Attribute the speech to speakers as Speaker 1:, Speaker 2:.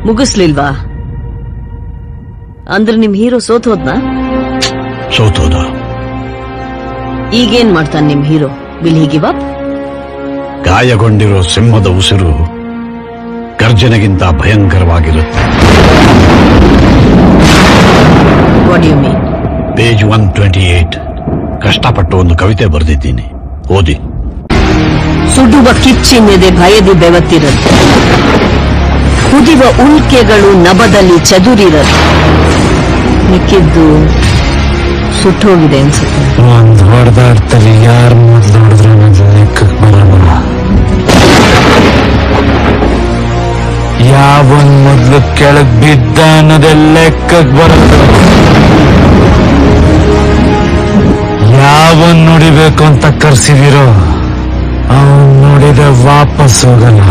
Speaker 1: ಮುಗಿಸ್ಲಿಲ್ವಾ? ಅಂದ್ರೆ ನಿಮ್ ಹೀರೋ ಸೋತೋದ್ನಾ?
Speaker 2: ಸೋತೋದ.
Speaker 1: ಈಗೇನ್ ಮಾಡ್ತಾನೆ ನಿಮ್ hero? Will he give up?
Speaker 2: ಗಾಯಗೊಂಡಿರೋ ಸಿಂಹದ ಉಸಿರು ಗರ್ಜನೆಗಿಂತ ಭಯಂಕರವಾಗಿರುತ್ತೆ.
Speaker 1: What you mean?
Speaker 2: ಪೇಜ್ 128 ಕಷ್ಟಪಟ್ಟು ಒಂದು ಕವಿತೆ ಬರೆದಿದ್ದೀನಿ, ಓದಿ.
Speaker 1: ಸುಡುವ ಕಿಚ್ಚಿನೆದೆ ಭಯದಿ ಬೆವತ್ತಿರದು, ಕುದಿವ ಉಲ್ಕೆಗಳು ನಭದಲ್ಲಿ ಚದುರಿರದು. ಮಿಕ್ಕಿದ್ದು ಸುಟ್ಟೋಗಿದೆ ಅನ್ಸುತ್ತೆ.
Speaker 3: ಒಂದ್ ಹೊಡೆದಾಡ್ತಲ್ಲಿ ಯಾರು ಮೊದ್ಲು ಹೊಡೆದ್ರೆ ಅನ್ನೋದು ಲೆಕ್ಕಕ್ಕೆ ಬರಲ್ಲ. ಯಾವನ್ ಮೊದ್ಲು ಕೆಳಗ್ ಬಿದ್ದ ಅನ್ನೋದೇ ಲೆಕ್ಕಕ್ಕೆ ಬರಲ್ಲ. ಯಾವನ್ ನೋಡಿಬೇಕು ಅಂತ ಕರ್ಸಿದಿರೋ ಅವನ್ ನೋಡಿದ್ರೆ ವಾಪಸ್ ಹೋಗಲ್ಲ.